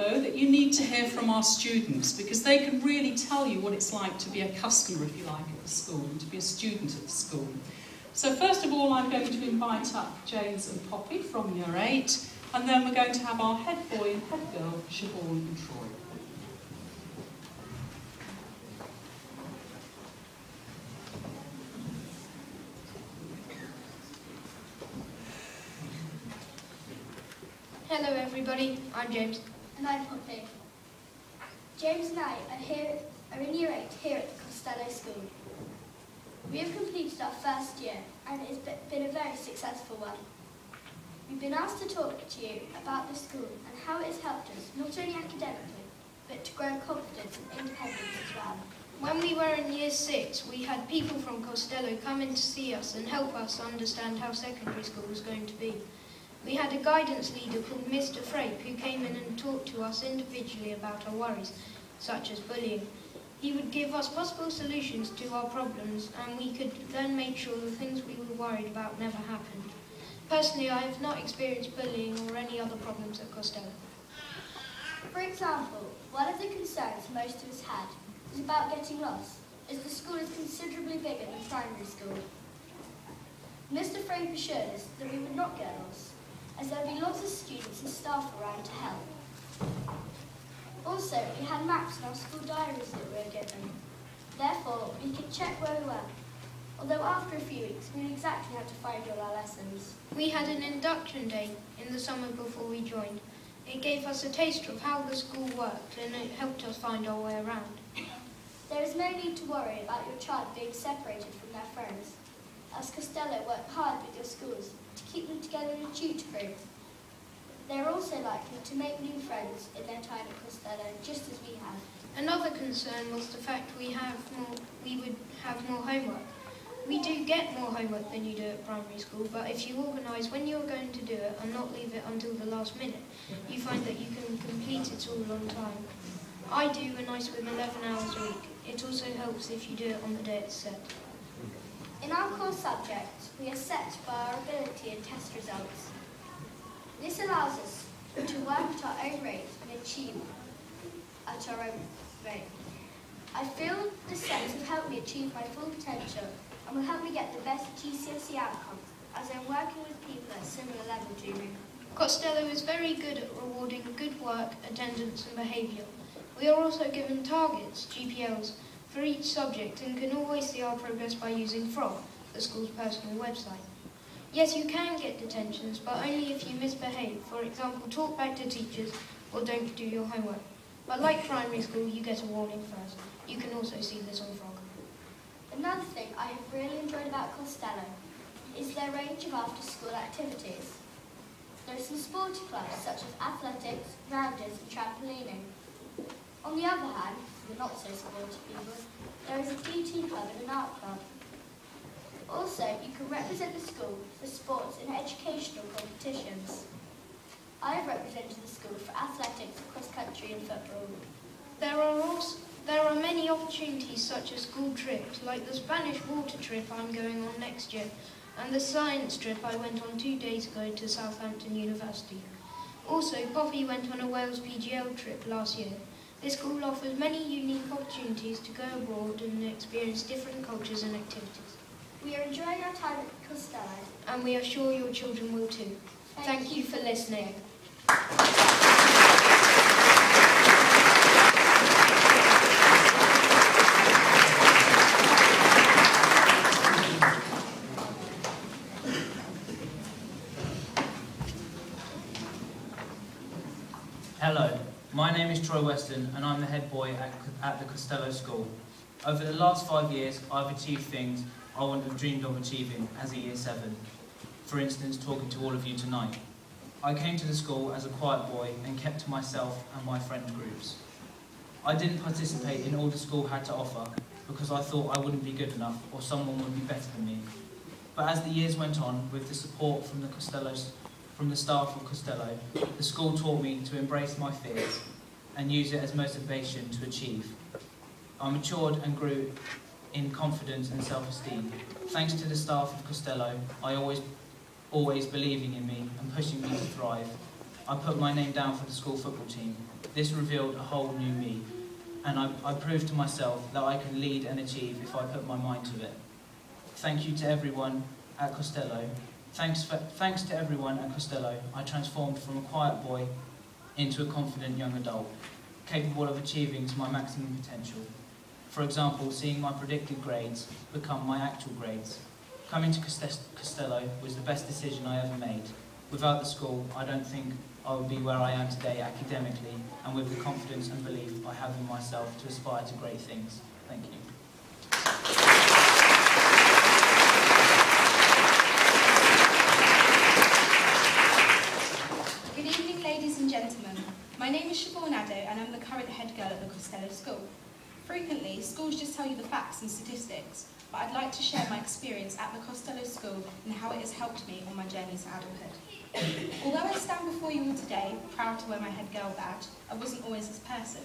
though, that you need to hear from our students, because they can really tell you what it's like to be a customer, if you like, at the school, and to be a student at the school. So first of all, I'm going to invite up James and Poppy from Year 8, and then we're going to have our head boy and head girl, Siobhan and Troy. Hello everybody, I'm James. And I'm Poppy. James and I are in Year 8 here at the Costello School. We have completed our first year and it has been a very successful one. We've been asked to talk to you about the school and how it has helped us, not only academically, but to grow confidence and independence as well. When we were in Year 6, we had people from Costello come in to see us and help us understand how secondary school was going to be. We had a guidance leader called Mr Frape who came in and talked to us individually about our worries, such as bullying. He would give us possible solutions to our problems and we could then make sure the things we were worried about never happened. Personally, I have not experienced bullying or any other problems at Costello. For example, one of the concerns most of us had was about getting lost, as the school is considerably bigger than primary school. Mr Frape assured us that we would not get lost, as there would be lots of students and staff around to help. Also, we had maps in our school diaries that we were given. Therefore, we could check where we were, although after a few weeks we knew exactly how to find all our lessons. We had an induction day in the summer before we joined. It gave us a taste of how the school worked and it helped us find our way around. There is no need to worry about your child being separated from their friends, as Costello work hard with your schools to keep them together in a tutor group. They are also likely to make new friends in their time at Costello, just as we have. Another concern was the fact we would have more homework. We do get more homework than you do at primary school, but if you organise when you're going to do it and not leave it until the last minute, you find that you can complete it all on time. I do a nice with 11 hours a week. It also helps if you do it on the day it's set. In our core subjects, we are set by our ability and test results. This allows us to work at our own rate and achieve at our own rate. I feel the sets have helped me achieve my full potential and will help me get the best GCSE outcomes as I'm working with people at a similar level to me. Costello is very good at rewarding good work, attendance and behaviour. We are also given targets, GPLs, for each subject and can always see our progress by using Frog, the school's personal website. Yes, you can get detentions, but only if you misbehave, for example, talk back to teachers or don't do your homework. But like primary school, you get a warning first. You can also see this on Frog. Another thing I have really enjoyed about Costello is their range of after-school activities. There are some sporty clubs such as athletics, rounders and trampolining. On the other hand, for the not-so-sporty people, there is a PT club and an art club. Also, you can represent the school for sports and educational competitions. I have represented the school for athletics, cross-country and football. There are many opportunities such as school trips, like the Spanish water trip I'm going on next year, and the science trip I went on 2 days ago to Southampton University. Also, Poppy went on a Wales PGL trip last year. This school offers many unique opportunities to go abroad and experience different cultures and activities. We are enjoying our time at Costello. And we are sure your children will too. Thank you for listening. Hello, my name is Troy Weston and I'm the head boy at the Costello School. Over the last 5 years, I've achieved things I wouldn't have dreamed of achieving as a Year 7. For instance, talking to all of you tonight. I came to the school as a quiet boy and kept to myself and my friend groups. I didn't participate in all the school had to offer because I thought I wouldn't be good enough or someone would be better than me. But as the years went on, with the support from the staff of Costello, the school taught me to embrace my fears and use it as motivation to achieve. I matured and grew in confidence and self-esteem. Thanks to the staff of Costello, I always believing in me and pushing me to thrive. I put my name down for the school football team. This revealed a whole new me, and I proved to myself that I can lead and achieve if I put my mind to it. Thank you to everyone at Costello. Thanks to everyone at Costello, I transformed from a quiet boy into a confident young adult, capable of achieving to my maximum potential. For example, seeing my predicted grades become my actual grades. Coming to Costello was the best decision I ever made. Without the school, I don't think I would be where I am today academically, and with the confidence and belief I have in myself to aspire to great things. Thank you. Good evening, ladies and gentlemen. My name is Siobhan Addo, and I'm the current head girl at the Costello School. Frequently, schools just tell you the facts and statistics, but I'd like to share my experience at the Costello School and how it has helped me on my journey to adulthood. Although I stand before you all today, proud to wear my head girl badge, I wasn't always this person.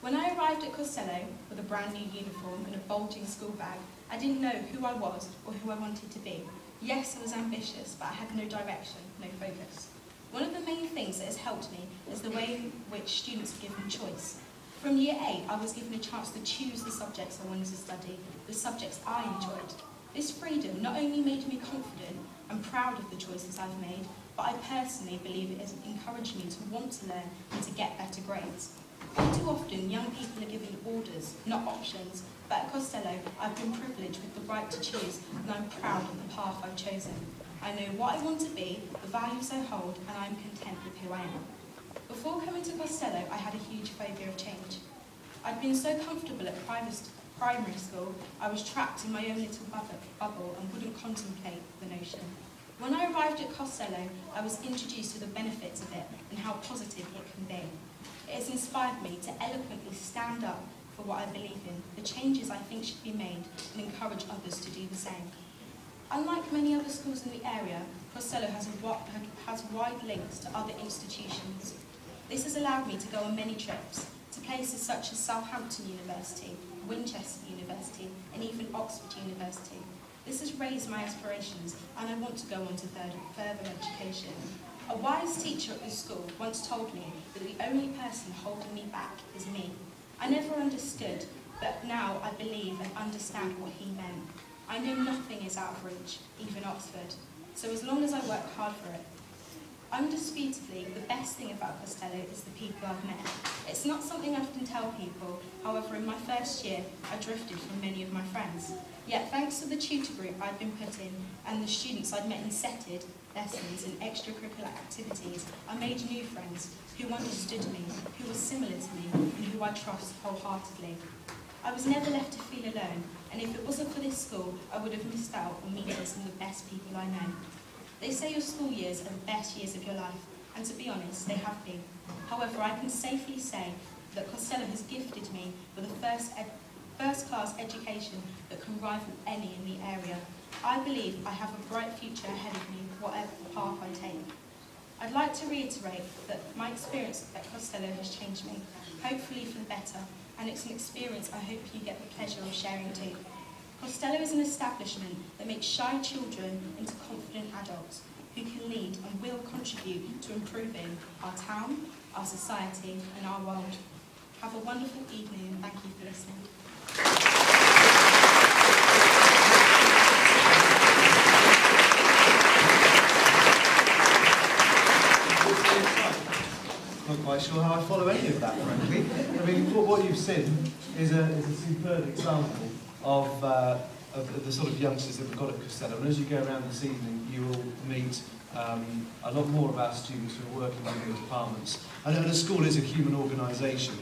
When I arrived at Costello with a brand new uniform and a bulging school bag, I didn't know who I was or who I wanted to be. Yes, I was ambitious, but I had no direction, no focus. One of the main things that has helped me is the way in which students are given choice. From year 8, I was given a chance to choose the subjects I wanted to study, the subjects I enjoyed. This freedom not only made me confident and proud of the choices I've made, but I personally believe it has encouraged me to want to learn and to get better grades. All too often, young people are given orders, not options, but at Costello, I've been privileged with the right to choose, and I'm proud of the path I've chosen. I know what I want to be, the values I hold, and I'm content with who I am. Before coming to Costello, I had a huge phobia of change. I'd been so comfortable at primary school, I was trapped in my own little bubble and wouldn't contemplate the notion. When I arrived at Costello, I was introduced to the benefits of it and how positive it can be. It has inspired me to eloquently stand up for what I believe in, the changes I think should be made, and encourage others to do the same. Unlike many other schools in the area, Costello has wide links to other institutions. This has allowed me to go on many trips to places such as Southampton University, Winchester University, and even Oxford University. This has raised my aspirations, and I want to go on to further education. A wise teacher at the school once told me that the only person holding me back is me. I never understood, but now I believe and understand what he meant. I know nothing is out of reach, even Oxford, so as long as I work hard for it. Undisputedly, the best thing about Costello is the people I've met. It's not something I often tell people, however in my first year I drifted from many of my friends. Yet thanks to the tutor group I'd been put in and the students I'd met in setted lessons and extracurricular activities, I made new friends who understood me, who were similar to me, and who I trust wholeheartedly. I was never left to feel alone, and if it wasn't for this school, I would have missed out on meeting some of the best people I know. They say your school years are the best years of your life, and to be honest, they have been. However, I can safely say that Costello has gifted me with a first-class education that can rival any in the area. I believe I have a bright future ahead of me, whatever path I take. I'd like to reiterate that my experience at Costello has changed me, hopefully for the better, and it's an experience I hope you get the pleasure of sharing too. Costello is an establishment that makes shy children into confident adults who can lead and will contribute to improving our town, our society and our world. Have a wonderful evening and thank you for listening. Not quite sure how I follow any of that, frankly. I mean, what you've seen is a superb example of the sort of youngsters that we've got at Costello. And as you go around this evening, you will meet a lot more of our students who are working within the departments. And a school is a human organisation.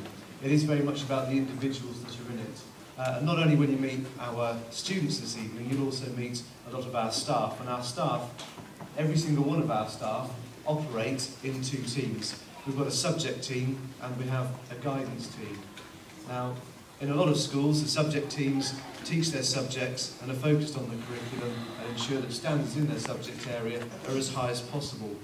It is very much about the individuals that are in it. Not only when you meet our students this evening, you'll also meet a lot of our staff. And our staff, every single one of our staff, operate in two teams. We've got a subject team and we have a guidance team. Now, in a lot of schools, the subject teams teach their subjects and are focused on the curriculum and ensure that standards in their subject area are as high as possible.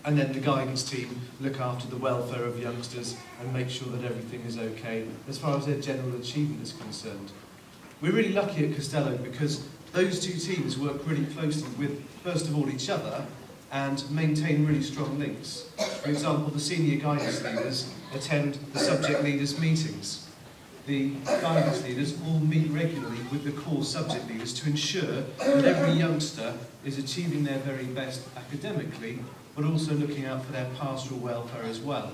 And then the guidance team look after the welfare of youngsters and make sure that everything is okay as far as their general achievement is concerned. We're really lucky at Costello because those two teams work really closely with, first of all, each other, and maintain really strong links. For example, the senior guidance leaders attend the subject leaders' meetings. The guidance leaders all meet regularly with the core subject leaders to ensure that every youngster is achieving their very best academically, but also looking out for their pastoral welfare as well.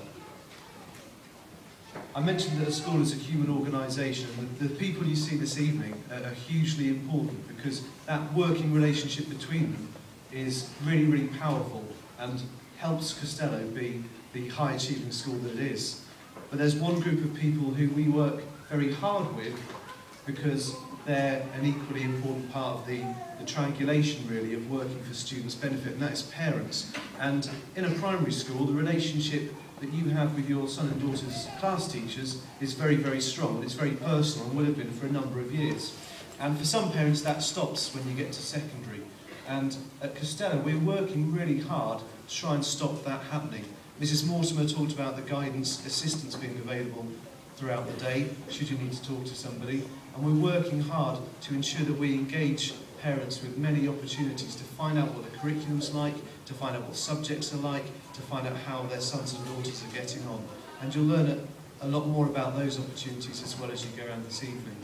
I mentioned that a school is a human organisation. The people you see this evening are hugely important because that working relationship between them is really, really powerful and helps Costello be the high-achieving school that it is. But there's one group of people who we work very hard with because they're an equally important part of the triangulation, really, of working for students' benefit, and that is parents. And in a primary school, the relationship that you have with your son and daughter's class teachers is very, very strong. It's very personal and will have been for a number of years. And for some parents, that stops when you get to secondary. And at Costello, we're working really hard to try and stop that happening. Mrs Mortimore talked about the guidance assistance being available throughout the day, should you need to talk to somebody. And we're working hard to ensure that we engage parents with many opportunities to find out what the curriculum's like, to find out what subjects are like, to find out how their sons and daughters are getting on. And you'll learn a lot more about those opportunities as well as you go around this evening.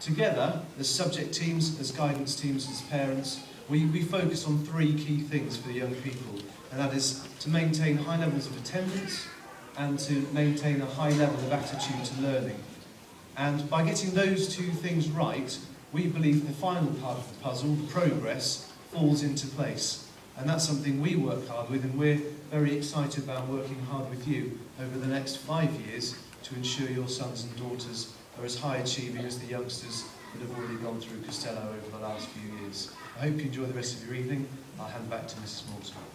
Together, as subject teams, as guidance teams, as parents, we focus on three key things for the young people, and that is to maintain high levels of attendance and to maintain a high level of attitude to learning. And by getting those two things right, we believe the final part of the puzzle, the progress, falls into place. And that's something we work hard with, and we're very excited about working hard with you over the next 5 years to ensure your sons and daughters are as high achieving as the youngsters that have already gone through Costello over the last few years. I hope you enjoy the rest of your evening. I'll hand back to Mrs Mortimore.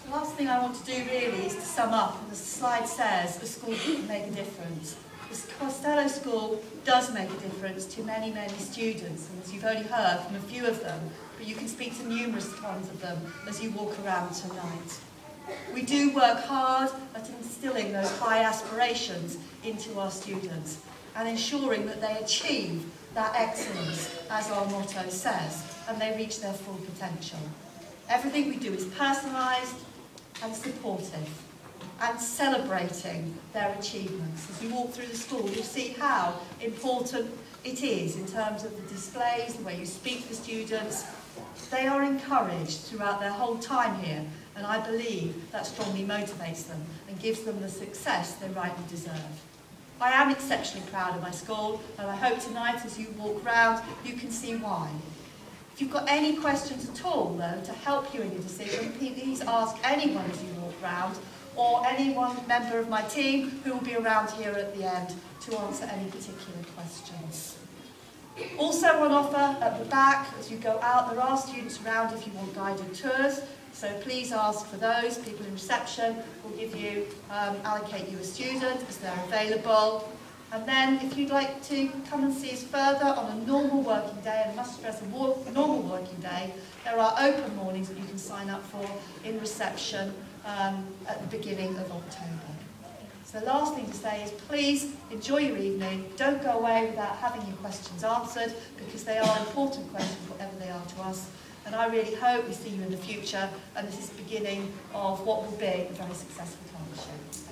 The last thing I want to do really is to sum up, and the slide says the school can make a difference. The Costello School does make a difference to many, many students, and as you've only heard from a few of them, but you can speak to numerous ones of them as you walk around tonight. We do work hard at instilling those high aspirations into our students and ensuring that they achieve that excellence, as our motto says, and they reach their full potential. Everything we do is personalised and supportive and celebrating their achievements. As you walk through the school, you'll see how important it is in terms of the displays, the way you speak to the students. They are encouraged throughout their whole time here, and I believe that strongly motivates them and gives them the success they rightly deserve. I am exceptionally proud of my school, and I hope tonight as you walk round you can see why. If you've got any questions at all, though, to help you in your decision, please ask anyone as you walk round, or any one member of my team who will be around here at the end to answer any particular questions. Also on offer at the back, as you go out, there are students around if you want guided tours, so please ask for those. People in reception will give you, allocate you a student as they're available. And then if you'd like to come and see us further on a normal working day, and I must stress a normal working day, there are open mornings that you can sign up for in reception at the beginning of October. So the last thing to say is please enjoy your evening. Don't go away without having your questions answered, because they are important questions, whatever they are to us. And I really hope we see you in the future, and this is the beginning of what will be a very successful partnership.